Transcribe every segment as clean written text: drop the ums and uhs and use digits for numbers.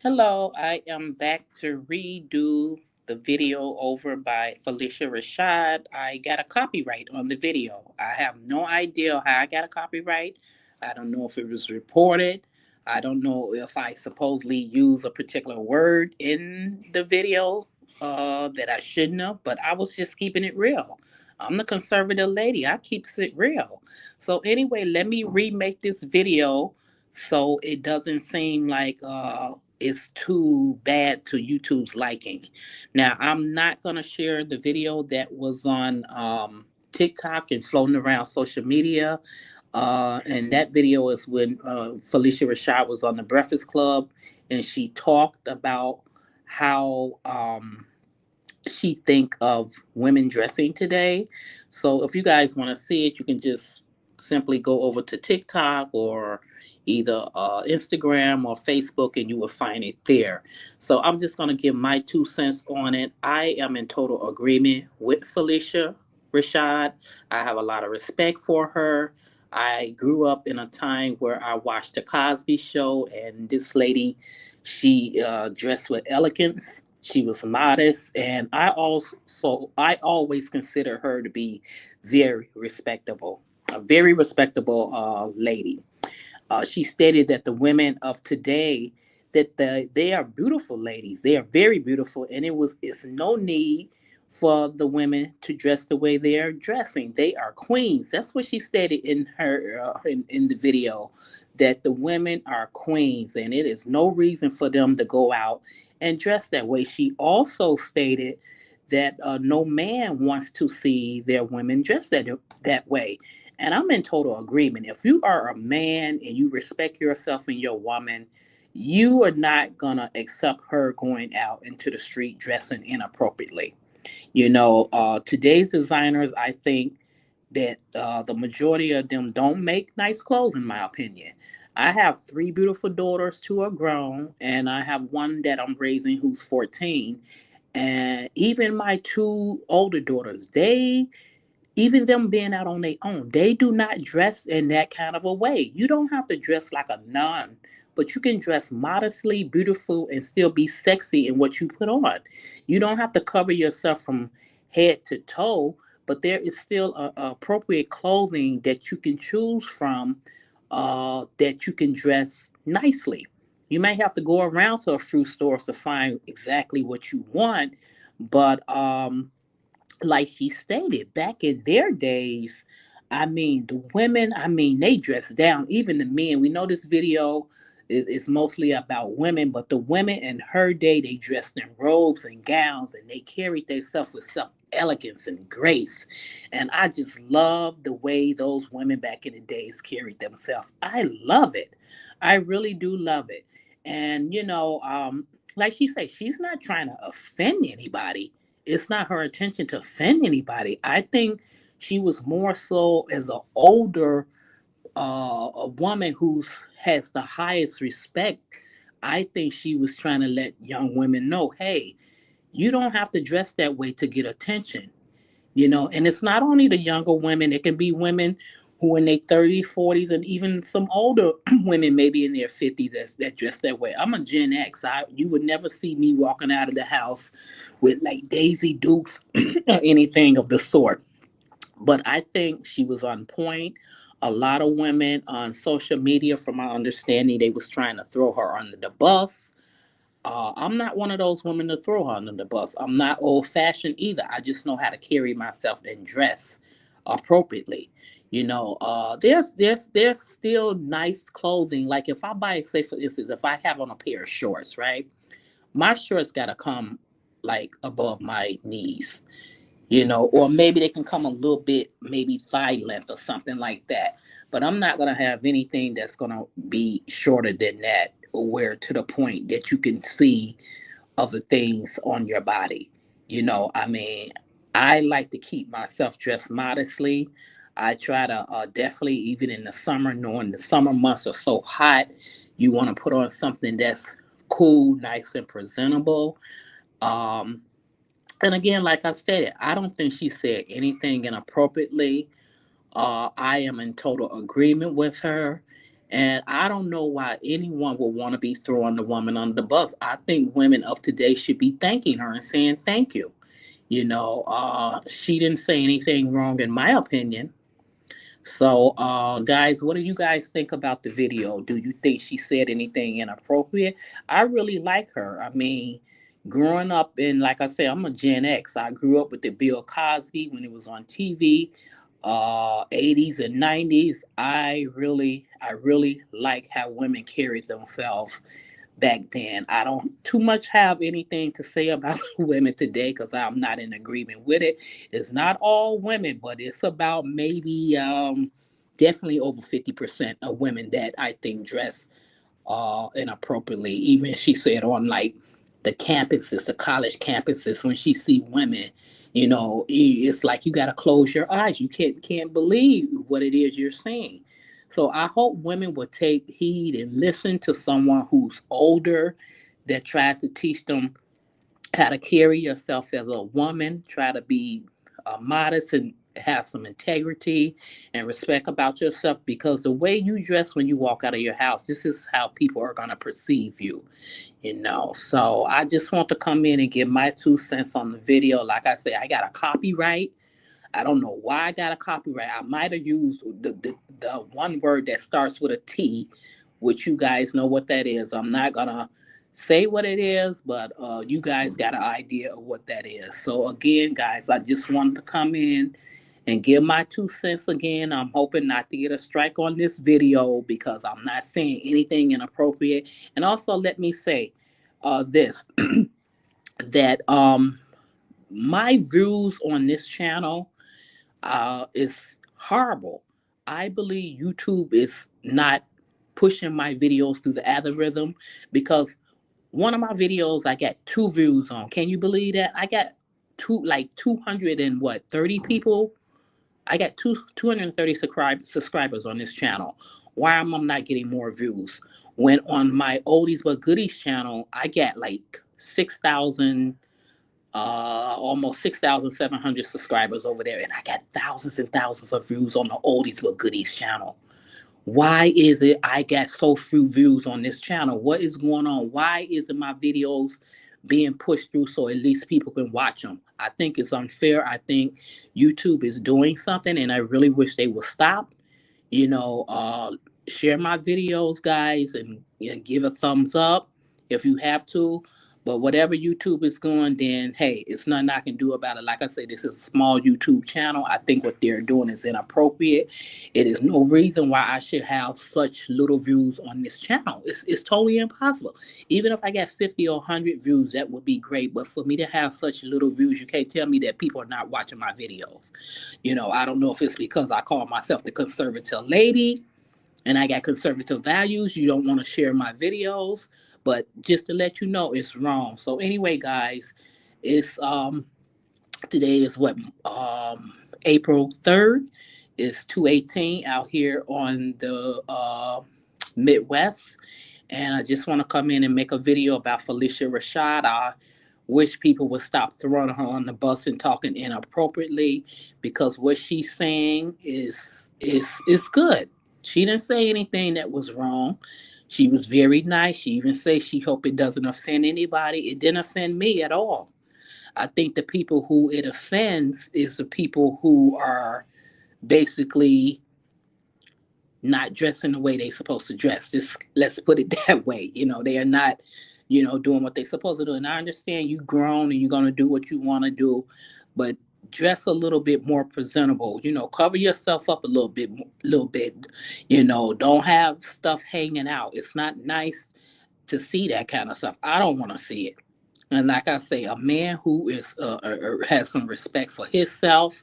Hello, I am back to redo the video over by Phylicia Rashad. I got a copyright on the video. I have no idea how I got a copyright. I don't know if it was reported. I don't know if I supposedly use a particular word in the video that I shouldn't have, but I was just keeping it real. I'm the conservative lady. I keeps it real. So anyway, let me remake this video so it doesn't seem like is too bad to YouTube's liking. Now, I'm not going to share the video that was on TikTok and floating around social media. And that video is when Phylicia Rashad was on the Breakfast Club and she talked about how she think of women dressing today. So if you guys want to see it, you can just simply go over to TikTok or either Instagram or Facebook, and you will find it there. So I'm just going to give my 2 cents on it. I am in total agreement with Phylicia Rashad. I have a lot of respect for her. I grew up in a time where I watched the Cosby Show, and this lady, she dressed with elegance. She was modest, and I always consider her to be very respectable, a very respectable lady. She stated that the women of today, they are beautiful ladies. They are very beautiful, and it's no need for the women to dress the way they are dressing. They are queens. That's what she stated in her in the video, that the women are queens, and it is no reason for them to go out and dress that way. She also stated that no man wants to see their women dress that way. And I'm in total agreement. If you are a man and you respect yourself and your woman, you are not going to accept her going out into the street dressing inappropriately. Today's designers, I think that the majority of them don't make nice clothes, in my opinion. I have three beautiful daughters, two are grown, and I have one that I'm raising who's 14. And even my two older daughters, even them being out on their own, they do not dress in that kind of a way. You don't have to dress like a nun, but you can dress modestly, beautiful, and still be sexy in what you put on. You don't have to cover yourself from head to toe, but there is still appropriate clothing that you can choose from, that you can dress nicely. You may have to go around to a few stores to find exactly what you want, but like she stated, back in their days, I mean, the women, I mean, they dressed down. Even the men. We know this video is mostly about women, but the women in her day, they dressed in robes and gowns, and they carried themselves with some elegance and grace. And I just love the way those women back in the days carried themselves. I love it. I really do love it. And like she said, she's not trying to offend anybody. It's not her intention to offend anybody. I think she was more so as an older a woman who has the highest respect. I think she was trying to let young women know, hey, you don't have to dress that way to get attention. And it's not only the younger women, it can be women who in their 30s, 40s, and even some older women, maybe in their 50s, that dress that way. I'm a Gen X. You would never see me walking out of the house with like Daisy Dukes or anything of the sort. But I think she was on point. A lot of women on social media, from my understanding, they was trying to throw her under the bus. I'm not one of those women to throw her under the bus. I'm not old fashioned either. I just know how to carry myself and dress appropriately. There's still nice clothing. Like if I buy, say for instance, if I have on a pair of shorts, right? My shorts gotta come like above my knees, or maybe they can come a little bit, maybe thigh length or something like that. But I'm not gonna have anything that's gonna be shorter than that, or where to the point that you can see other things on your body. I mean, I like to keep myself dressed modestly. I try to definitely, even in the summer, knowing the summer months are so hot, you want to put on something that's cool, nice, and presentable. Um, and again, like I stated, I don't think she said anything inappropriately. I am in total agreement with her. And I don't know why anyone would want to be throwing the woman under the bus. I think women of today should be thanking her and saying thank you. She didn't say anything wrong, in my opinion. So, guys, what do you guys think about the video? Do you think she said anything inappropriate? I really like her. I mean, growing up in, like I said, I'm a Gen X. I grew up with the Bill Cosby when it was on TV, 80s and 90s. I really like how women carried themselves back then. I don't too much have anything to say about women today because I'm not in agreement with it. It's not all women, but it's about maybe definitely over 50% of women that I think dress inappropriately. Even she said on like the campuses, the college campuses, when she see women, it's like you got to close your eyes. You can't believe what it is you're seeing. So I hope women will take heed and listen to someone who's older that tries to teach them how to carry yourself as a woman, try to be modest and have some integrity and respect about yourself, because the way you dress when you walk out of your house, this is how people are going to perceive you. So I just want to come in and give my 2 cents on the video. Like I said, I got a copyright. I don't know why I got a copyright. I might have used the one word that starts with a T, which you guys know what that is. I'm not gonna say what it is, but you guys got an idea of what that is. So again, guys, I just wanted to come in and give my 2 cents again. I'm hoping not to get a strike on this video because I'm not saying anything inappropriate. And also, let me say this that my views on this channel is horrible. I believe YouTube is not pushing my videos through the algorithm because one of my videos I got 2 views on. Can you believe that? I got 200 and what 30 people. I got 230 subscribers on this channel. Why am I not getting more views? When on my oldies but goodies channel, I got like 6,000, almost 6,700 subscribers over there, and I got thousands and thousands of views on the oldies but goodies channel. Why is it I got so few views on this channel? What is going on? Why isn't my videos being pushed through so at least people can watch them? I think it's unfair. I think YouTube is doing something, and I really wish they would stop. you know uh Share my videos, guys, and give a thumbs up if you have to. But whatever YouTube is going, then hey, it's nothing I can do about it. Like I said, this is a small YouTube channel. I think what they're doing is inappropriate. It is no reason why I should have such little views on this channel. It's totally impossible. Even if I got 50 or 100 views, that would be great. But for me to have such little views, you can't tell me that people are not watching my videos. I don't know if it's because I call myself the conservative lady and I got conservative values. You don't want to share my videos, but just to let you know, it's wrong. So anyway, guys, it's today is what April 3rd. It's 2:18 out here on the Midwest, and I just want to come in and make a video about Phylicia Rashad. I wish people would stop throwing her on the bus and talking inappropriately, because what she's saying is good. She didn't say anything that was wrong. She was very nice. She even said she hope it doesn't offend anybody. It didn't offend me at all. I think the people who it offends is the people who are basically not dressing the way they're supposed to dress. Just let's put it that way. They are not, doing what they're supposed to do. And I understand you grown and you're gonna do what you want to do, but dress a little bit more presentable. Cover yourself up a little bit. Don't have stuff hanging out. It's not nice to see that kind of stuff. I don't want to see it. And like I say, a man who is has some respect for himself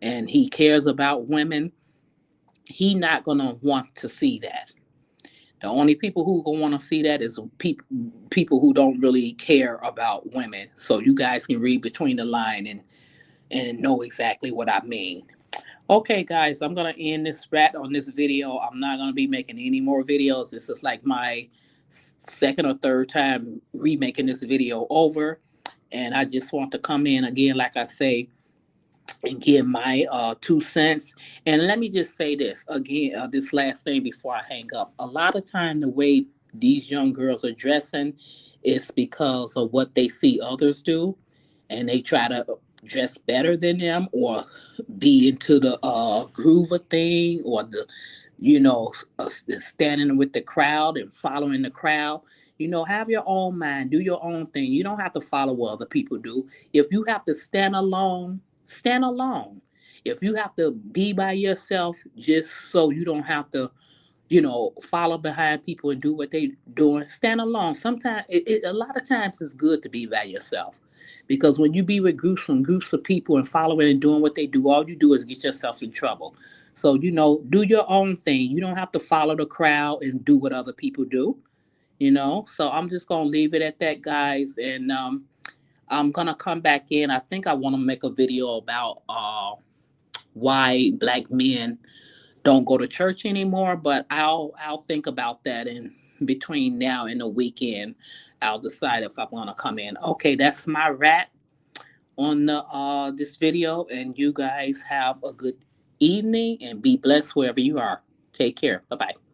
and he cares about women, he not gonna want to see that. The only people who gonna want to see that is people who don't really care about women. So you guys can read between the line and know exactly what I mean. Okay, guys, I'm gonna end this rat on this video. I'm not gonna be making any more videos. This is like my second or third time remaking this video over, and I just want to come in again, like I say, and give my 2 cents. And let me just say this again, this last thing before I hang up. A lot of time, the way these young girls are dressing is because of what they see others do, and they try to dress better than them, or be into the groove of thing, or the standing with the crowd and following the crowd. Have your own mind, do your own thing. You don't have to follow what other people do. If you have to stand alone, stand alone. If you have to be by yourself just so you don't have to follow behind people and do what they doing, stand alone. Sometimes a lot of times it's good to be by yourself, because when you be with groups of people and following and doing what they do, all you do is get yourself in trouble. So do your own thing. You don't have to follow the crowd and do what other people do. So I'm just gonna leave it at that, guys. And I'm gonna come back in. I think I want to make a video about why black men don't go to church anymore, but I'll think about that in between now and the weekend. I'll decide if I want to come in. Okay, that's my wrap on the this video, and you guys have a good evening and be blessed wherever you are. Take care. Bye bye.